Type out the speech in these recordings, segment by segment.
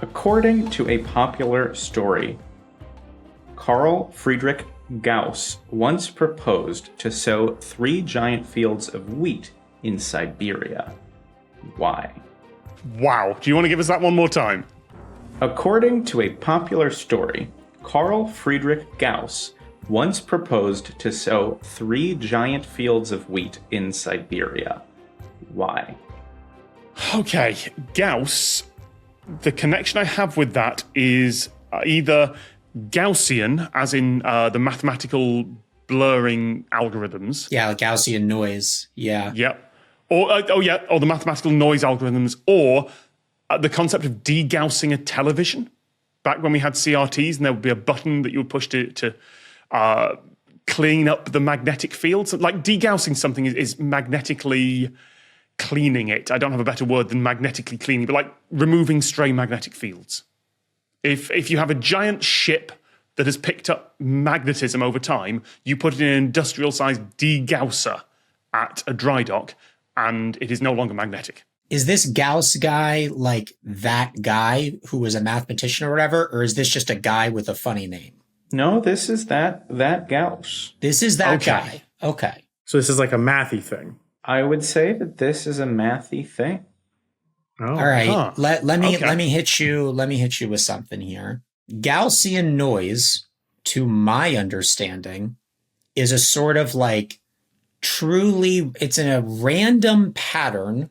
According to a popular story, Carl Friedrich Gauss once proposed to sow 3 giant fields of wheat in Siberia. Why? Wow. Do you want to give us that one more time? According to a popular story, Carl Friedrich Gauss once proposed to sow 3 giant fields of wheat in Siberia. Why? Okay, Gauss, the connection I have with that is either Gaussian, as in the mathematical blurring algorithms. Yeah, Gaussian noise. Yeah. Yep. Or the mathematical noise algorithms, or the concept of degaussing a television. Back when we had CRTs and there would be a button that you would push to clean up the magnetic field. So like degaussing something is magnetically cleaning it. I don't have a better word than magnetically cleaning, but like removing stray magnetic fields. If you have a giant ship that has picked up magnetism over time, you put it in an industrial-sized degausser at a dry dock, and it is no longer magnetic. Is this Gauss guy like that guy who was a mathematician or whatever, or is this just a guy with a funny name? No, this is that Gauss. This is that guy. Okay. So this is like a mathy thing. I would say that this is a mathy thing. Oh. All right. Let me hit you with something here. Gaussian noise, to my understanding, is a sort of like it's in a random pattern,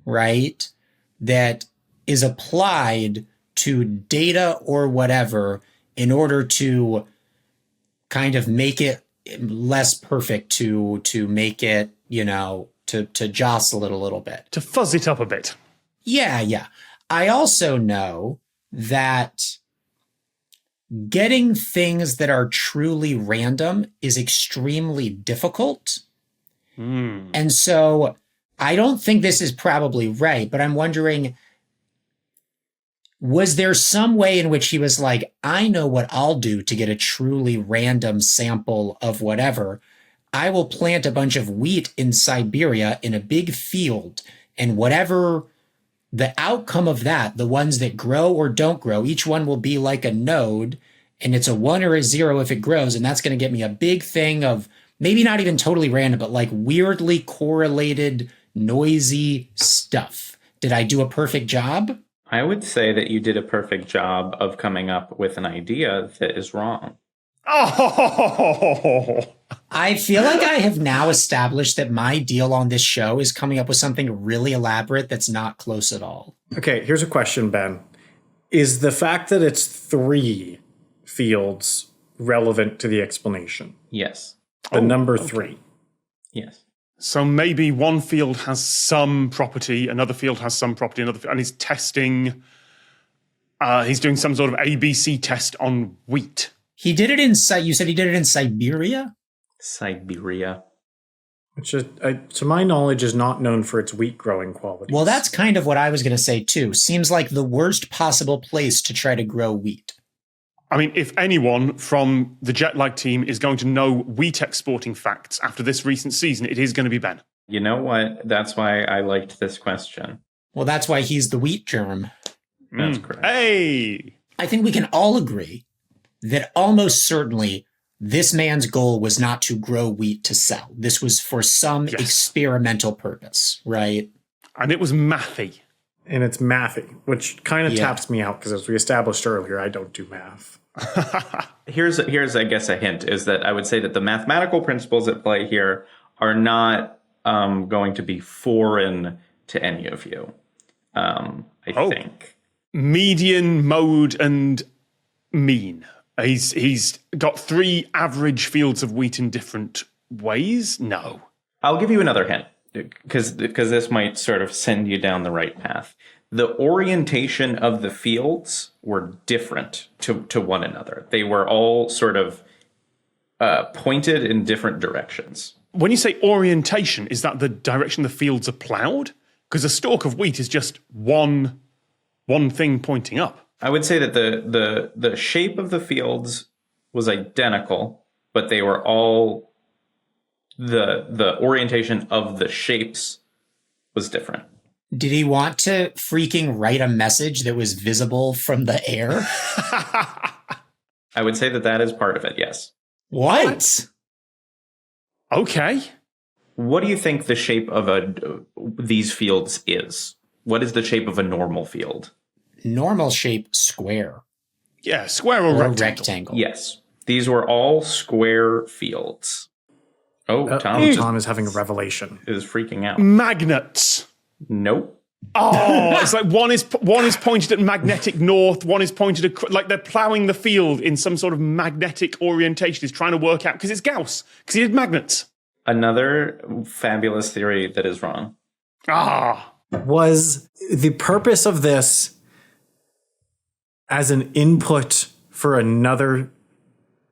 right? That is applied to data or whatever in order to kind of make it less perfect, to make it, to jostle it a little bit. To fuzz it up a bit. Yeah. I also know that getting things that are truly random is extremely difficult. And so I don't think this is probably right, but I'm wondering, was there some way in which he was like, I know what I'll do to get a truly random sample of whatever. I will plant a bunch of wheat in Siberia in a big field, and whatever the outcome of that, the ones that grow or don't grow, each one will be like a node, and it's a 1 or a 0 if it grows, and that's going to get me a big thing of maybe not even totally random, but like weirdly correlated, noisy stuff. Did I do a perfect job? I would say that you did a perfect job of coming up with an idea that is wrong. Oh! I feel like I have now established that my deal on this show is coming up with something really elaborate that's not close at all. Okay, here's a question, Ben. Is the fact that it's 3 fields relevant to the explanation? Yes. The number 3. Yes. So maybe one field has some property, another field has some property, and he's testing, he's doing some sort of ABC test on wheat. He did it you said he did it in Siberia? Siberia. Which, to my knowledge, is not known for its wheat growing qualities. Well, that's kind of what I was going to say, too. Seems like the worst possible place to try to grow wheat. I mean, if anyone from the jet lag team is going to know wheat exporting facts after this recent season, it is going to be Ben. You know what? That's why I liked this question. Well, that's why he's the wheat germ. That's correct. Hey! I think we can all agree that almost certainly this man's goal was not to grow wheat to sell. This was for some experimental purpose, right? And it was mathy. And it's mathy, which kind of taps me out because, as we established earlier, I don't do math. Here's I guess a hint is that I would say that the mathematical principles at play here are not going to be foreign to any of you. I think median, mode, and mean. He's got 3 average fields of wheat in different ways. No, I'll give you another hint because this might sort of send you down the right path. The orientation of the fields were different to one another. They were all sort of pointed in different directions. When you say orientation, is that the direction the fields are ploughed? Because a stalk of wheat is just one thing pointing up. I would say that the shape of the fields was identical, but they were all the orientation of the shapes was different. Did he want to freaking write a message that was visible from the air? I would say that is part of it, yes. What? Okay. What do you think the shape of these fields is? What is the shape of a normal field? Normal shape, square. Yeah, square or rectangle. Yes. These were all square fields. Oh, Tom is having a revelation. Is freaking out. Magnets. Nope. Oh, it's like one is pointed at magnetic north, one is pointed at, like they're plowing the field in some sort of magnetic orientation. He's trying to work out, because it's Gauss, because he did magnets. Another fabulous theory that is wrong. Was the purpose of this as an input for another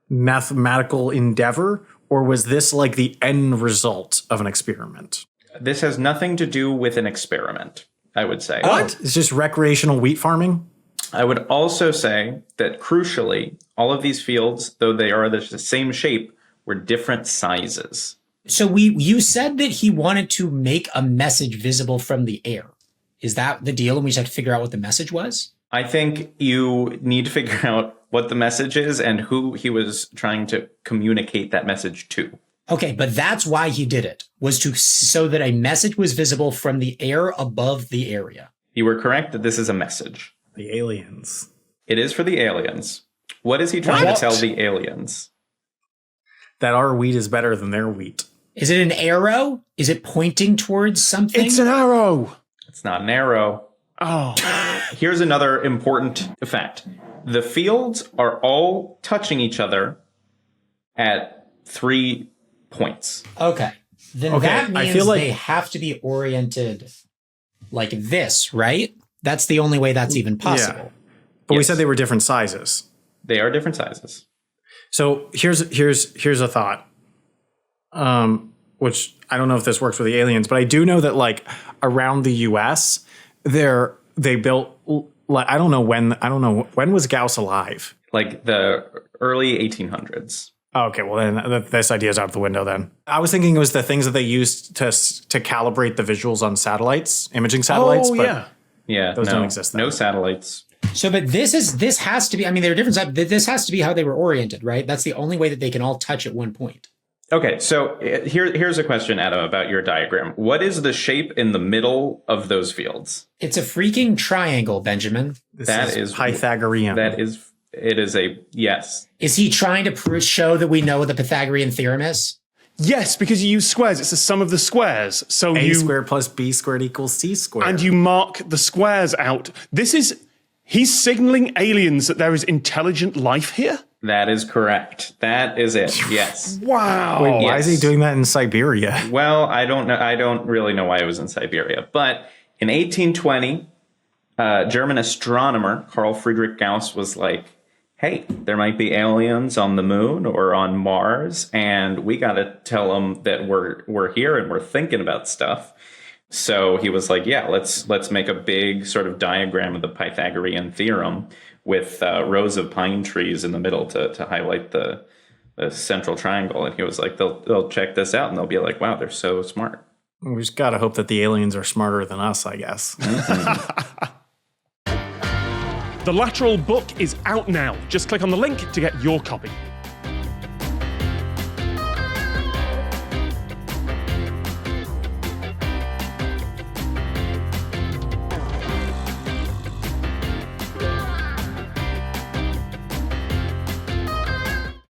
mathematical endeavor, or was this like the end result of an experiment? This has nothing to do with an experiment, I would say. What? It's just recreational wheat farming? I would also say that crucially, all of these fields, though they are the same shape, were different sizes. So you said that he wanted to make a message visible from the air. Is that the deal? And we just have to figure out what the message was? I think you need to figure out what the message is and who he was trying to communicate that message to. Okay, but that's why he did it, was so that a message was visible from the air above the area. You were correct that this is a message. The aliens. It is for the aliens. What is he trying to tell the aliens? That our wheat is better than their wheat. Is it an arrow? Is it pointing towards something? It's an arrow. It's not an arrow. Oh. Here's another important fact. The fields are all touching each other at 3 points. Okay. Then that means I feel like they have to be oriented like this, right? That's the only way that's even possible. Yeah. But we said they were different sizes. They are different sizes. So here's a thought. Which I don't know if this works with the aliens, but I do know that like around the US, they built like I don't know when was Gauss alive? Like the early 1800s. Okay, well then this idea is out the window then. I was thinking it was the things that they used to calibrate the visuals on satellites, imaging satellites. Yeah, those don't exist then. No satellites. So, but this has to be, I mean, there are different types, this has to be how they were oriented, right? That's the only way that they can all touch at one point. Okay, so here's a question, Adam, about your diagram. What is the shape in the middle of those fields? It's a freaking triangle, Benjamin. That is Pythagorean. It is a yes. Is he trying to show that we know what the Pythagorean theorem is? Yes, because you use squares. It's the sum of the squares. So A squared plus B squared equals C squared. And you mark the squares out. He's signaling aliens that there is intelligent life here? That is correct. That is it. Yes. Wow. Wait, why is he doing that in Siberia? Well, I don't know. I don't really know why it was in Siberia. But in 1820, German astronomer Carl Friedrich Gauss was like, hey, there might be aliens on the moon or on Mars, and we got to tell them that we're here and we're thinking about stuff. So he was like, yeah, let's make a big sort of diagram of the Pythagorean theorem with rows of pine trees in the middle to highlight the central triangle. And he was like, they'll check this out and they'll be like, wow, they're so smart. We just got to hope that the aliens are smarter than us, I guess. Mm-hmm. The Lateral book is out now. Just click on the link to get your copy.